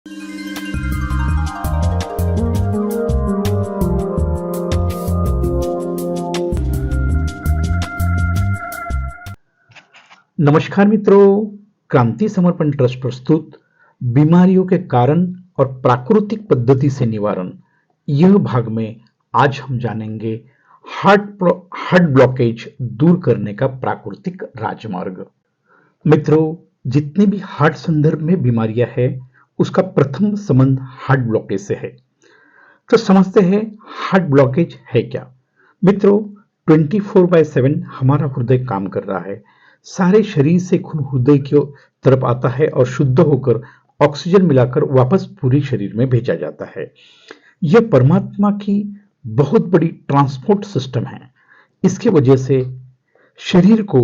नमस्कार मित्रों, क्रांति समर्पण ट्रस्ट प्रस्तुत बीमारियों के कारण और प्राकृतिक पद्धति से निवारण, यह भाग में आज हम जानेंगे हार्ट ब्लॉकेज दूर करने का प्राकृतिक राजमार्ग। मित्रों, जितनी भी हार्ट संदर्भ में बीमारियां हैं, उसका प्रथम संबंध हार्ट ब्लॉकेज से है। तो समझते हैं हार्ट ब्लॉकेज है क्या। मित्रों, 24/7 हमारा हृदय काम कर रहा है। सारे शरीर से खून हृदय की तरफ आता है और शुद्ध होकर ऑक्सीजन मिलाकर वापस पूरे शरीर में भेजा जाता है। यह परमात्मा की बहुत बड़ी ट्रांसपोर्ट सिस्टम है। इसके वजह से शरीर को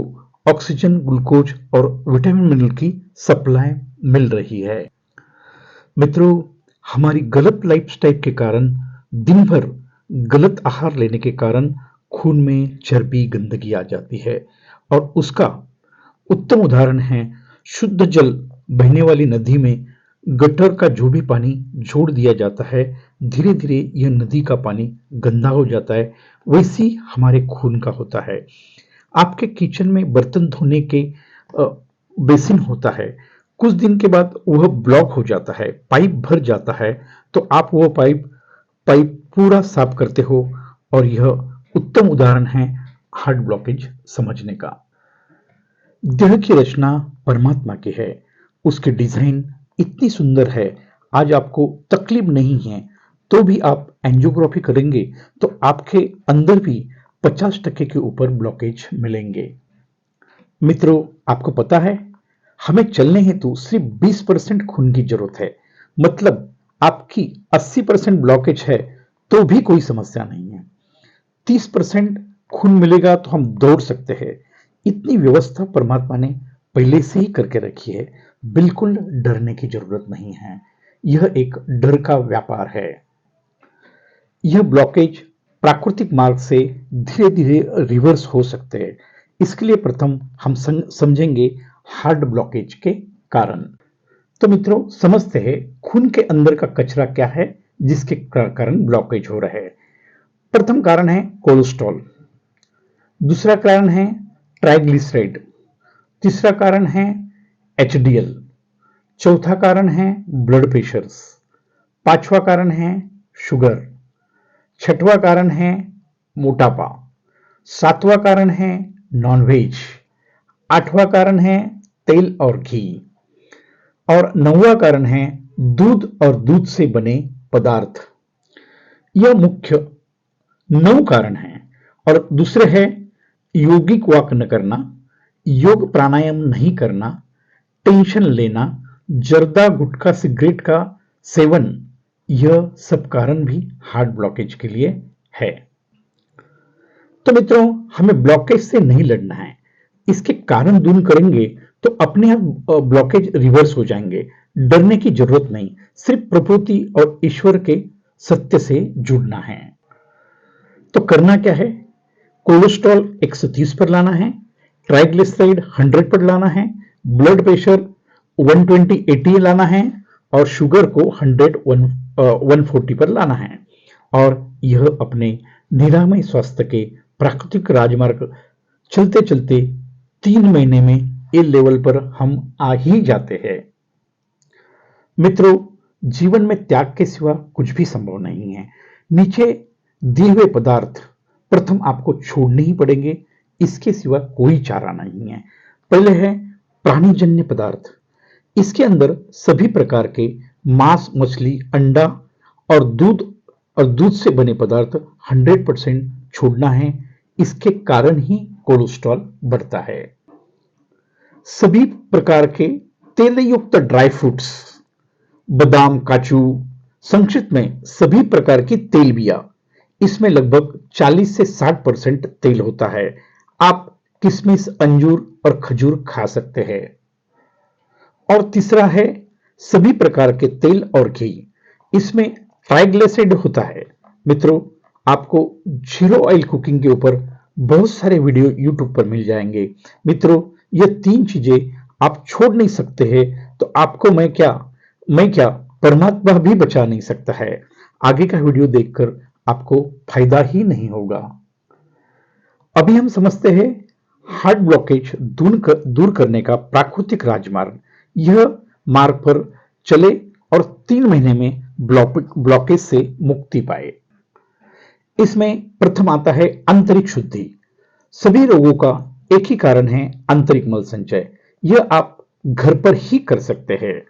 ऑक्सीजन, ग्लूकोज और विटामिन मिनरल की सप्लाई मिल रही है। मित्रों, हमारी गलत लाइफस्टाइल के कारण, दिन भर गलत आहार लेने के कारण खून में चर्बी, गंदगी आ जाती है और उसका उत्तम उदाहरण है शुद्ध जल बहने वाली नदी में गटर का जो भी पानी छोड़ दिया जाता है, धीरे धीरे यह नदी का पानी गंदा हो जाता है। वैसी हमारे खून का होता है। आपके किचन में बर्तन धोने के बेसिन होता है, कुछ दिन के बाद वह ब्लॉक हो जाता है, पाइप भर जाता है, तो आप वह पाइप पूरा साफ करते हो और यह उत्तम उदाहरण है हार्ट ब्लॉकेज समझने का। देह की रचना परमात्मा की है, उसकी डिजाइन इतनी सुंदर है, आज आपको तकलीफ नहीं है तो भी आप एंजियोग्राफी करेंगे तो आपके अंदर भी 50% के ऊपर ब्लॉकेज मिलेंगे। मित्रों, आपको पता है हमें चलने हेतु सिर्फ 20% खून की जरूरत है। मतलब आपकी 80% ब्लॉकेज है तो भी कोई समस्या नहीं है। 30% खून मिलेगा तो हम दौड़ सकते हैं। इतनी व्यवस्था परमात्मा ने पहले से ही करके रखी है। बिल्कुल डरने की जरूरत नहीं है। यह एक डर का व्यापार है। यह ब्लॉकेज प्राकृतिक मार्ग से धीरे धीरे रिवर्स हो सकते हैं। इसके लिए प्रथम हम समझेंगे हार्ट ब्लॉकेज के कारण। तो मित्रों, समझते हैं खून के अंदर का कचरा क्या है जिसके कारण ब्लॉकेज हो रहा है। प्रथम कारण है कोलेस्ट्रॉल, दूसरा कारण है ट्राइग्लिसराइड, तीसरा कारण है एचडीएल, चौथा कारण है ब्लड प्रेशर, पांचवा कारण है शुगर, छठवां कारण है मोटापा, सातवां कारण है नॉनवेज, आठवां कारण है तेल और घी और नौवां कारण है दूध और दूध से बने पदार्थ। यह मुख्य 9 कारण हैं। और दूसरे है यौगिक वाक न करना, योग प्राणायाम नहीं करना, टेंशन लेना, जर्दा, गुटखा, सिगरेट का सेवन, यह सब कारण भी हार्ट ब्लॉकेज के लिए है। तो मित्रों, हमें ब्लॉकेज से नहीं लड़ना है, इसके कारण दूर करेंगे तो अपने आप ब्लॉकेज रिवर्स हो जाएंगे। डरने की जरूरत नहीं, सिर्फ प्रकृति और ईश्वर के सत्य से जुड़ना है। तो करना क्या है? कोलेस्ट्रॉल 130 पर लाना है, ट्राइग्लिसराइड 100 पर लाना है, ब्लड प्रेशर 120/80 लाना है और शुगर को 140 पर लाना है। और यह अपने निरामय स्वास्थ्य के प्राकृतिक राजमार्ग चलते चलते 3 महीने में ए लेवल पर हम आ ही जाते हैं। मित्रों, जीवन में त्याग के सिवा कुछ भी संभव नहीं है। नीचे दिए हुए पदार्थ प्रथम आपको छोड़ने ही पड़ेंगे, इसके सिवा कोई चारा नहीं है। पहले है प्राणीजन्य पदार्थ। इसके अंदर सभी प्रकार के मांस, मछली, अंडा और दूध से बने पदार्थ 100% छोड़ना है। इसके कारण ही कोलेस्ट्रॉल बढ़ता है। सभी प्रकार के तेलयुक्त ड्राई फ्रूट्स, बादाम, काजू, संक्षिप्त में सभी प्रकार की तेलबिया, इसमें लगभग 40 से 60% तेल होता है। आप किशमिश, अंजूर और खजूर खा सकते हैं। और तीसरा है सभी प्रकार के तेल और घी, इसमें ट्राइग्लिसराइड होता है। मित्रों, आपको जीरो ऑयल कुकिंग के ऊपर बहुत सारे वीडियो यूट्यूब पर मिल जाएंगे। मित्रों, ये 3 चीजें आप छोड़ नहीं सकते हैं। तो आपको मैं क्या परमात्मा भी बचा नहीं सकता है। आगे का वीडियो देखकर आपको फायदा ही नहीं होगा। अभी हम समझते हैं हार्ट ब्लॉकेज दूर करने का प्राकृतिक राजमार्ग। यह मार्ग पर चले और 3 महीने में ब्लॉकेज से मुक्ति पाए। इसमें प्रथम आता है आंतरिक शुद्धि। सभी रोगों का एक ही कारण है, आंतरिक मल संचय। यह आप घर पर ही कर सकते हैं।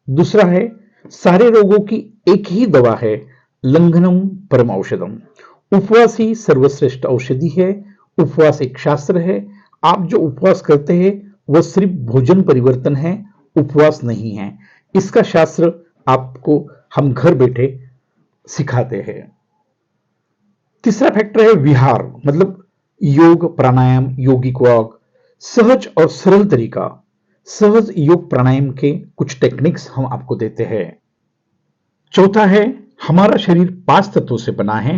दूसरा है सारे रोगों की एक ही दवा है, लंघनम परम औषधम। उपवास ही सर्वश्रेष्ठ औषधि है। उपवास एक शास्त्र है। आप जो उपवास करते हैं वह सिर्फ भोजन परिवर्तन है, उपवास नहीं है। इसका शास्त्र आपको हम घर बैठे सिखाते हैं। तीसरा फैक्टर है विहार, मतलब योग प्राणायाम, यौगिक वॉक, सहज और सरल तरीका। सहज योग प्राणायाम के कुछ टेक्निक्स हम आपको देते हैं। चौथा है हमारा शरीर 5 तत्वों से बना है,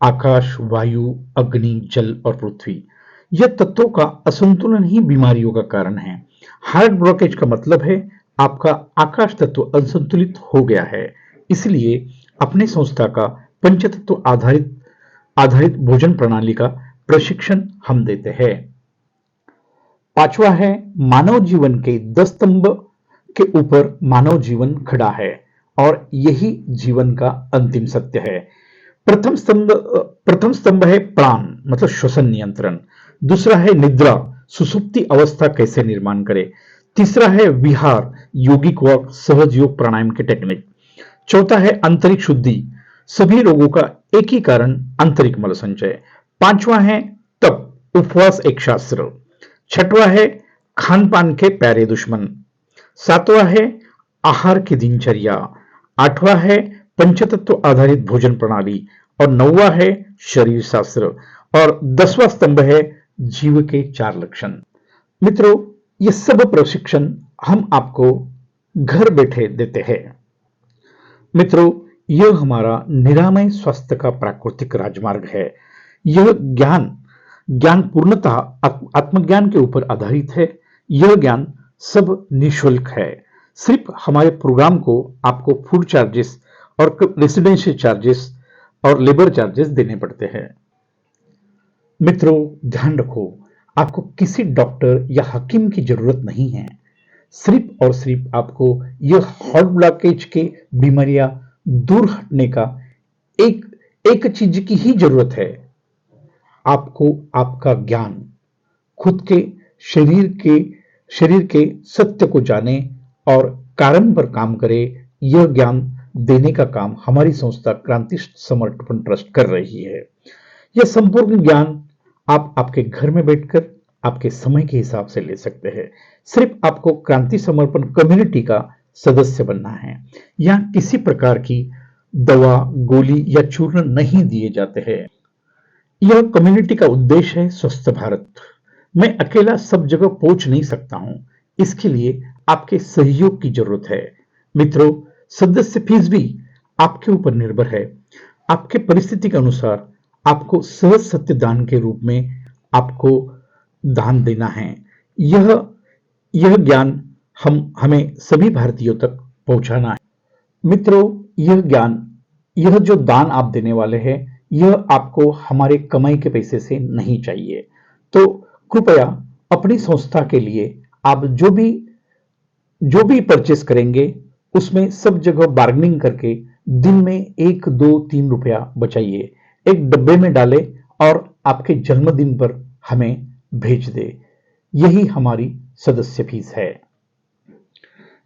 आकाश, वायु, अग्नि, जल और पृथ्वी। यह तत्वों का असंतुलन ही बीमारियों का कारण है। हार्ट ब्लॉकेज का मतलब है आपका आकाश तत्व असंतुलित हो गया है। इसलिए अपने संस्था का पंचतत्व आधारित भोजन प्रणाली का प्रशिक्षण हम देते हैं। पांचवा है मानव जीवन के 10 स्तंभ के ऊपर मानव जीवन खड़ा है और यही जीवन का अंतिम सत्य है। प्रथम स्तंभ है प्राण, मतलब श्वसन नियंत्रण। दूसरा है निद्रा, सुसुप्ति अवस्था कैसे निर्माण करें। तीसरा है विहार, यौगिक वॉक, सहज योग प्राणायाम के टेक्निक। चौथा है आंतरिक शुद्धि, सभी रोगों का एक ही कारण, आंतरिक मल संचय। पांचवा है तप, उपवास एक शास्त्र। छठवां है खान पान के प्यारे दुश्मन। सातवां है आहार की दिनचर्या। आठवां है पंचतत्व आधारित भोजन प्रणाली और 9वां है शरीर शास्त्र और 10वां स्तंभ है जीव के 4 लक्षण। मित्रों, ये सब प्रशिक्षण हम आपको घर बैठे देते हैं। मित्रों, यह हमारा निरामय स्वास्थ्य का प्राकृतिक राजमार्ग है। यह ज्ञान पूर्णतः आत्मज्ञान के ऊपर आधारित है। यह ज्ञान सब निःशुल्क है। सिर्फ हमारे प्रोग्राम को आपको फूड चार्जेस और रेसिडेंशियल चार्जेस और लेबर चार्जेस देने पड़ते हैं। मित्रों, ध्यान रखो, आपको किसी डॉक्टर या हकीम की जरूरत नहीं है। सिर्फ और सिर्फ आपको यह हार्ट ब्लॉकेज के बीमारियां दूर हटने का एक चीज की ही जरूरत है। आपको आपका ज्ञान, खुद के शरीर के सत्य को जाने और कारण पर काम करे। यह ज्ञान देने का काम हमारी संस्था क्रांति समर्पण ट्रस्ट कर रही है। यह संपूर्ण ज्ञान आप आपके घर में बैठकर आपके समय के हिसाब से ले सकते हैं। सिर्फ आपको क्रांति समर्पण कम्युनिटी का सदस्य बनना है। यहां किसी प्रकार की दवा, गोली या चूर्ण नहीं दिए जाते हैं। यह कम्युनिटी का उद्देश्य है स्वस्थ भारत। मैं अकेला सब जगह पहुंच नहीं सकता हूं, इसके लिए आपके सहयोग की जरूरत है। मित्रों, सदस्य फीस भी आपके ऊपर निर्भर है। आपके परिस्थिति के अनुसार आपको सहज सत्य दान के रूप में आपको दान देना है। यह ज्ञान हमें सभी भारतीयों तक पहुंचाना है। मित्रों, यह जो दान आप देने वाले हैं, यह आपको हमारे कमाई के पैसे से नहीं चाहिए। तो कृपया अपनी संस्था के लिए आप जो भी परचेस करेंगे उसमें सब जगह बार्गेनिंग करके दिन में 1, 2, 3 रुपया बचाइए, एक डब्बे में डालें और आपके जन्मदिन पर हमें भेज दे। यही हमारी सदस्य फीस है।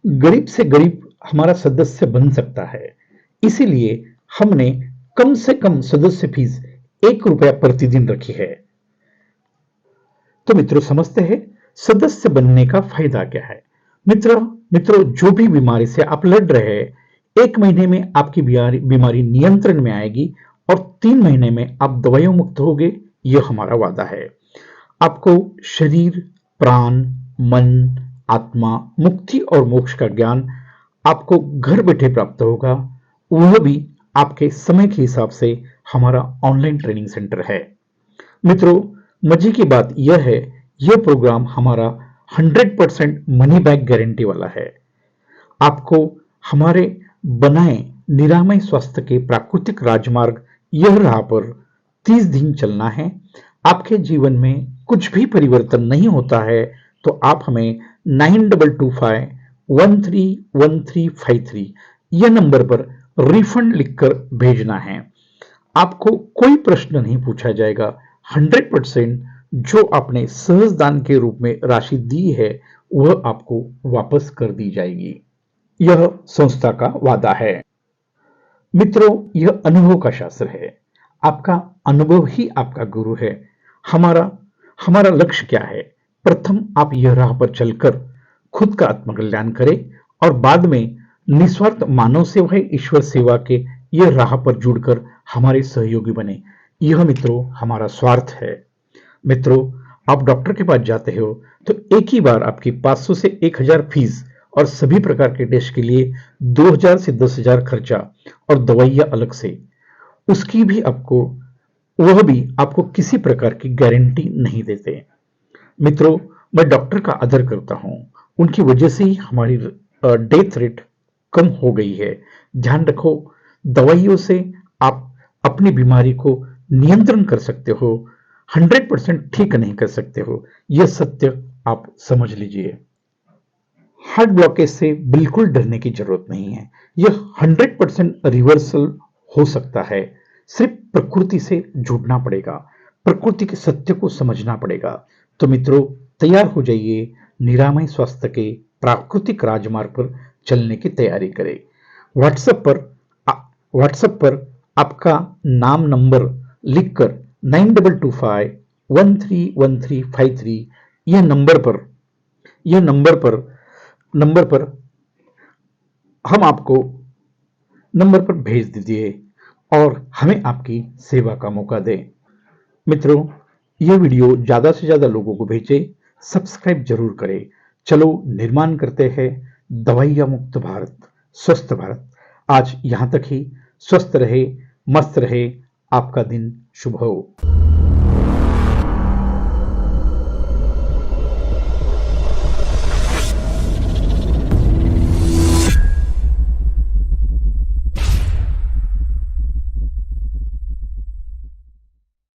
गरीब से गरीब हमारा सदस्य बन सकता है, इसीलिए हमने कम से कम सदस्य फीस 1 रुपया प्रतिदिन रखी है। तो मित्रों, समझते हैं सदस्य बनने का फायदा क्या है। मित्रों, जो भी बीमारी से आप लड़ रहे हैं, 1 महीने में आपकी बीमारी नियंत्रण में आएगी और 3 महीने में आप दवाइयों मुक्त होगे। यह हमारा वादा है। आपको शरीर, प्राण, मन, आत्मा, मुक्ति और मोक्ष का ज्ञान आपको घर बैठे प्राप्त होगा, वह भी आपके समय के हिसाब से। हमारा ऑनलाइन ट्रेनिंग सेंटर है। मित्रों, मजे की बात यह है, यह प्रोग्राम हमारा 100% मनी बैक गारंटी वाला है। आपको बनाएं निरामय स्वास्थ्य के प्राकृतिक राजमार्ग। यह राह पर 30 दिन चलना है। आपके जीवन में कुछ भी परिवर्तन नहीं होता है तो आप हमें 9225131353 यह नंबर पर रिफंड लिखकर भेजना है। आपको कोई प्रश्न नहीं पूछा जाएगा। 100% जो आपने सहज दान के रूप में राशि दी है वह आपको वापस कर दी जाएगी। यह संस्था का वादा है। मित्रों, यह अनुभव का शास्त्र है। आपका अनुभव ही आपका गुरु है। हमारा हमारा लक्ष्य क्या है? प्रथम आप यह राह पर चलकर खुद का आत्मकल्याण करें और बाद में निस्वार्थ मानव सेवा ईश्वर सेवा के यह राह पर जुड़कर हमारे सहयोगी बने। यह मित्रों हमारा स्वार्थ है। मित्रों, आप डॉक्टर के पास जाते हो तो एक ही बार आपकी 500 से 1000 फीस और सभी प्रकार के टेस्ट के लिए 2000 से 10,000 खर्चा और दवाइयां अलग से, उसकी भी आपको वह भी आपको किसी प्रकार की गारंटी नहीं देते। मित्रों, मैं डॉक्टर का आदर करता हूं। उनकी वजह से ही हमारी डेथ रेट कम हो गई है। ध्यान रखो, दवाइयों से आप अपनी बीमारी को नियंत्रण कर सकते हो, 100% ठीक नहीं कर सकते हो। यह सत्य आप समझ लीजिए। हार्ट ब्लॉकेज से बिल्कुल डरने की जरूरत नहीं है। यह 100% रिवर्सल हो सकता है। सिर्फ प्रकृति से जुड़ना पड़ेगा, प्रकृति के सत्य को समझना पड़ेगा। तो मित्रों, तैयार हो जाइए, निरामय स्वास्थ्य के प्राकृतिक राजमार्ग पर चलने की तैयारी करें। व्हाट्सएप पर आपका नाम नंबर लिखकर 9225131353 यह नंबर पर हम आपको नंबर पर भेज दीजिए और हमें आपकी सेवा का मौका दें। मित्रों, यह वीडियो ज्यादा से ज्यादा लोगों को भेजें, सब्सक्राइब जरूर करें। चलो निर्माण करते हैं दवाइयां मुक्त भारत, स्वस्थ भारत। आज यहां तक ही। स्वस्थ रहे, मस्त रहे, आपका दिन शुभ हो।